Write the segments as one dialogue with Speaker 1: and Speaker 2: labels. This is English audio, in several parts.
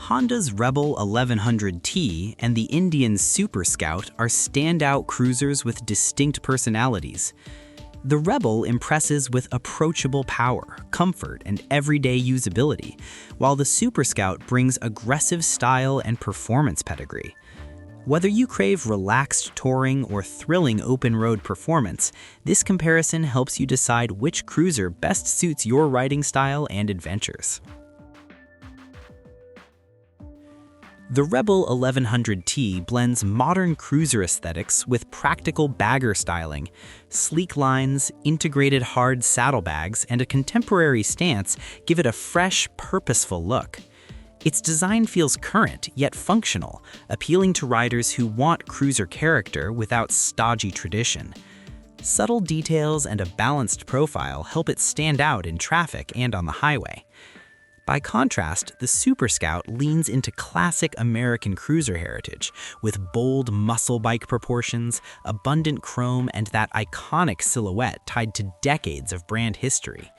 Speaker 1: Honda's Rebel 1100T and the Indian Super Scout are standout cruisers with distinct personalities. The Rebel impresses with approachable power, comfort, and everyday usability, while the Super Scout brings aggressive style and performance pedigree. Whether you crave relaxed touring or thrilling open-road performance, this comparison helps you decide which cruiser best suits your riding style and adventures. The Rebel 1100T blends modern cruiser aesthetics with practical bagger styling. Sleek lines, integrated hard saddlebags, and a contemporary stance give it a fresh, purposeful look. Its design feels current yet functional, appealing to riders who want cruiser character without stodgy tradition. Subtle details and a balanced profile help it stand out in traffic and on the highway. By contrast, the Super Scout leans into classic American cruiser heritage, with bold muscle bike proportions, abundant chrome, and that iconic silhouette tied to decades of brand history.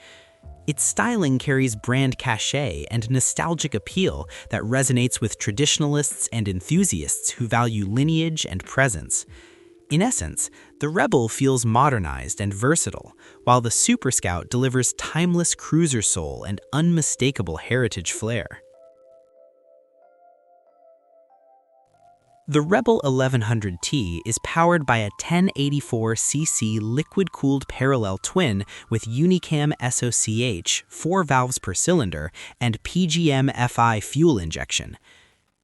Speaker 1: Its styling carries brand cachet and nostalgic appeal that resonates with traditionalists and enthusiasts who value lineage and presence. In essence, the Rebel feels modernized and versatile, while the Super Scout delivers timeless cruiser soul and unmistakable heritage flair. The Rebel 1100T is powered by a 1084cc liquid-cooled parallel twin with Unicam SOCH, 4 valves per cylinder, and PGM-FI fuel injection.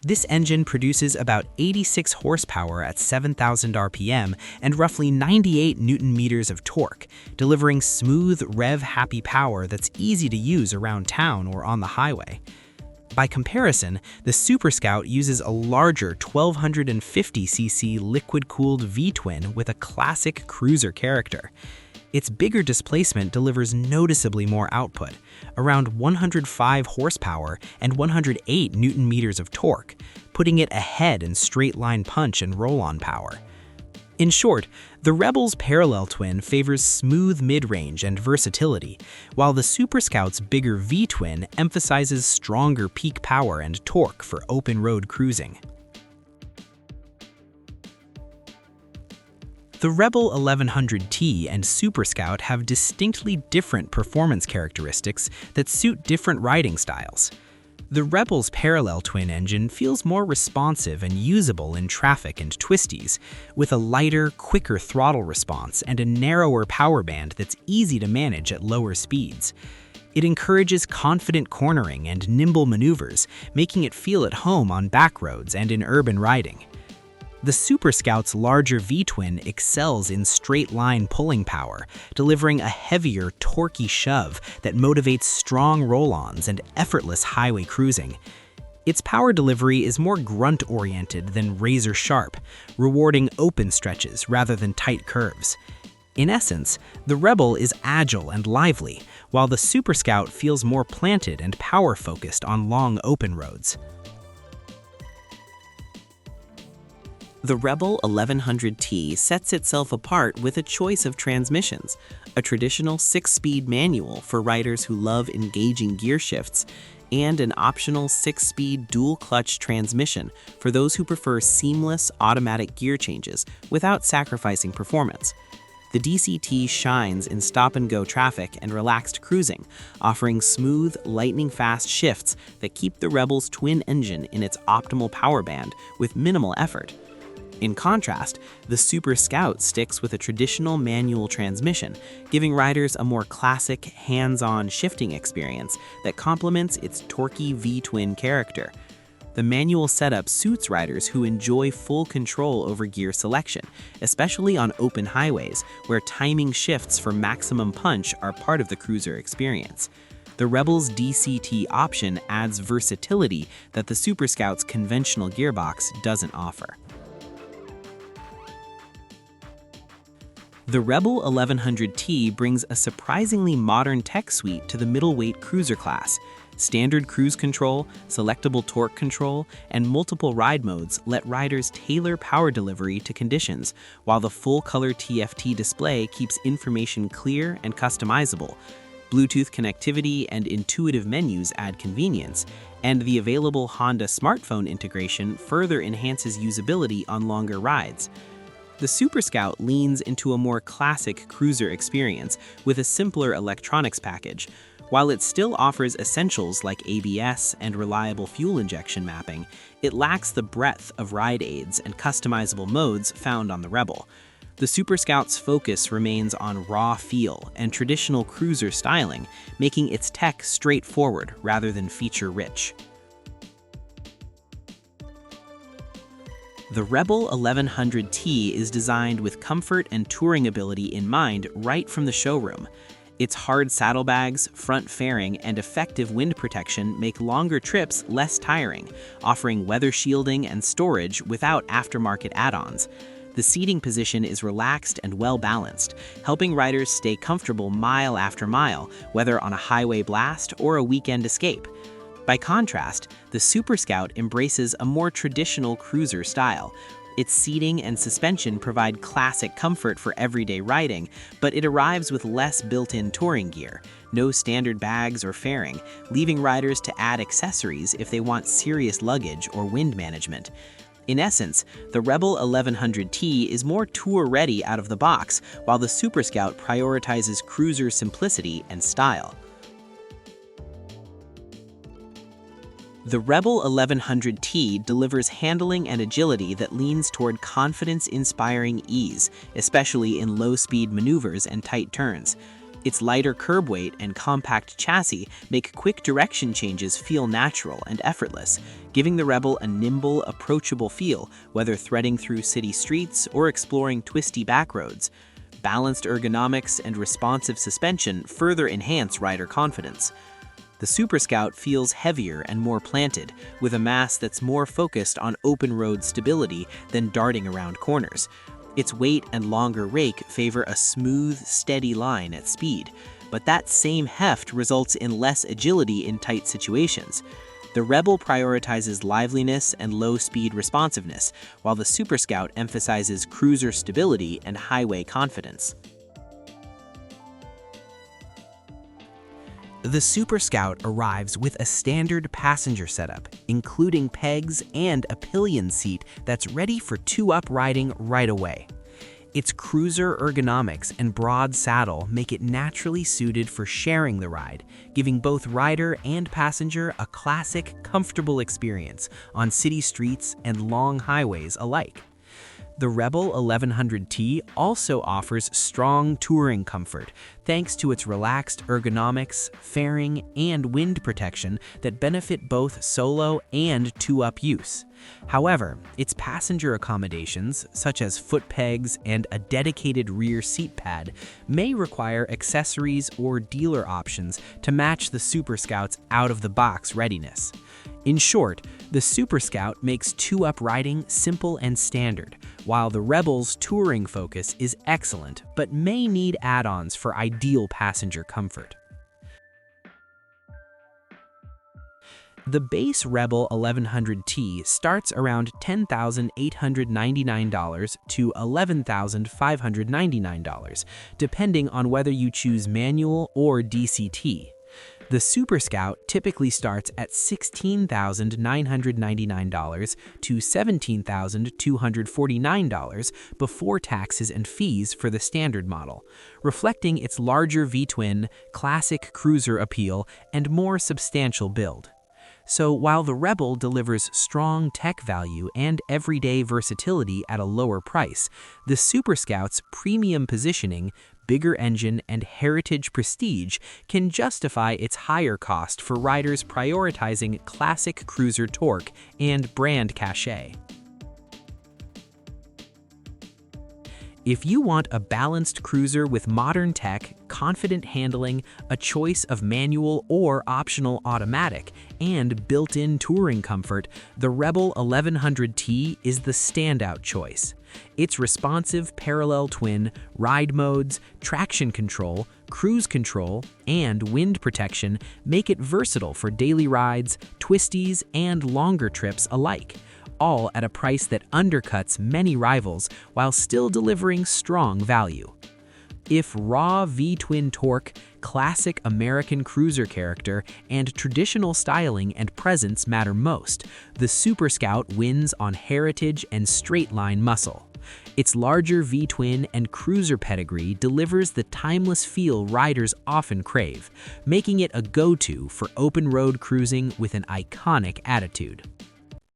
Speaker 1: This engine produces about 86 horsepower at 7,000 RPM and roughly 98 Newton-meters of torque, delivering smooth, rev-happy power that's easy to use around town or on the highway. By comparison, the Super Scout uses a larger 1250cc liquid-cooled V-twin with a classic cruiser character. Its bigger displacement delivers noticeably more output, around 105 horsepower and 108 Newton-meters of torque, putting it ahead in straight-line punch and roll-on power. In short, the Rebel's parallel twin favors smooth mid-range and versatility, while the Super Scout's bigger V-twin emphasizes stronger peak power and torque for open-road cruising. The Rebel 1100T and Super Scout have distinctly different performance characteristics that suit different riding styles. The Rebel's parallel twin engine feels more responsive and usable in traffic and twisties, with a lighter, quicker throttle response and a narrower power band that's easy to manage at lower speeds. It encourages confident cornering and nimble maneuvers, making it feel at home on back roads and in urban riding. The Super Scout's larger V-twin excels in straight-line pulling power, delivering a heavier, torquey shove that motivates strong roll-ons and effortless highway cruising. Its power delivery is more grunt-oriented than razor-sharp, rewarding open stretches rather than tight curves. In essence, the Rebel is agile and lively, while the Super Scout feels more planted and power-focused on long open roads. The Rebel 1100T sets itself apart with a choice of transmissions, a traditional 6-speed manual for riders who love engaging gear shifts, and an optional 6-speed dual-clutch transmission for those who prefer seamless automatic gear changes without sacrificing performance. The DCT shines in stop-and-go traffic and relaxed cruising, offering smooth, lightning-fast shifts that keep the Rebel's twin engine in its optimal power band with minimal effort. In contrast, the Super Scout sticks with a traditional manual transmission, giving riders a more classic, hands-on shifting experience that complements its torquey V-twin character. The manual setup suits riders who enjoy full control over gear selection, especially on open highways where timing shifts for maximum punch are part of the cruiser experience. The Rebel's DCT option adds versatility that the Super Scout's conventional gearbox doesn't offer. The Rebel 1100T brings a surprisingly modern tech suite to the middleweight cruiser class. Standard cruise control, selectable torque control, and multiple ride modes let riders tailor power delivery to conditions, while the full-color TFT display keeps information clear and customizable. Bluetooth connectivity and intuitive menus add convenience, and the available Honda smartphone integration further enhances usability on longer rides. The Super Scout leans into a more classic cruiser experience with a simpler electronics package. While it still offers essentials like ABS and reliable fuel injection mapping, it lacks the breadth of ride aids and customizable modes found on the Rebel. The Super Scout's focus remains on raw feel and traditional cruiser styling, making its tech straightforward rather than feature-rich. The Rebel 1100T is designed with comfort and touring ability in mind right from the showroom. Its hard saddlebags, front fairing, and effective wind protection make longer trips less tiring, offering weather shielding and storage without aftermarket add-ons. The seating position is relaxed and well-balanced, helping riders stay comfortable mile after mile, whether on a highway blast or a weekend escape. By contrast, the Super Scout embraces a more traditional cruiser style. Its seating and suspension provide classic comfort for everyday riding, but it arrives with less built-in touring gear, no standard bags or fairing, leaving riders to add accessories if they want serious luggage or wind management. In essence, the Rebel 1100T is more tour-ready out of the box, while the Super Scout prioritizes cruiser simplicity and style. The Rebel 1100T delivers handling and agility that leans toward confidence-inspiring ease, especially in low-speed maneuvers and tight turns. Its lighter curb weight and compact chassis make quick direction changes feel natural and effortless, giving the Rebel a nimble, approachable feel, whether threading through city streets or exploring twisty backroads. Balanced ergonomics and responsive suspension further enhance rider confidence. The Super Scout feels heavier and more planted, with a mass that's more focused on open road stability than darting around corners. Its weight and longer rake favor a smooth, steady line at speed, but that same heft results in less agility in tight situations. The Rebel prioritizes liveliness and low-speed responsiveness, while the Super Scout emphasizes cruiser stability and highway confidence. The Super Scout arrives with a standard passenger setup, including pegs and a pillion seat that's ready for two-up riding right away. Its cruiser ergonomics and broad saddle make it naturally suited for sharing the ride, giving both rider and passenger a classic, comfortable experience on city streets and long highways alike. The Rebel 1100T also offers strong touring comfort thanks to its relaxed ergonomics, fairing, and wind protection that benefit both solo and two-up use. However, its passenger accommodations, such as foot pegs and a dedicated rear seat pad, may require accessories or dealer options to match the Super Scout's out-of-the-box readiness. In short, the Super Scout makes two-up riding simple and standard, while the Rebel's touring focus is excellent but may need add-ons for ideal passenger comfort. The base Rebel 1100T starts around $10,899 to $11,599, depending on whether you choose manual or DCT. The Super Scout typically starts at $16,999 to $17,249 before taxes and fees for the standard model, reflecting its larger V-twin, classic cruiser appeal, and more substantial build. So while the Rebel delivers strong tech value and everyday versatility at a lower price, the Super Scout's premium positioning, bigger engine, and heritage prestige can justify its higher cost for riders prioritizing classic cruiser torque and brand cachet. If you want a balanced cruiser with modern tech, confident handling, a choice of manual or optional automatic, and built-in touring comfort, the Rebel 1100T is the standout choice. Its responsive parallel twin, ride modes, traction control, cruise control, and wind protection make it versatile for daily rides, twisties, and longer trips alike, all at a price that undercuts many rivals while still delivering strong value.
Speaker 2: If raw V-twin torque, classic American cruiser character, and traditional styling and presence matter most, the Super Scout wins on heritage and straight-line muscle. Its larger V-twin and cruiser pedigree delivers the timeless feel riders often crave, making it a go-to for open-road cruising with an iconic attitude.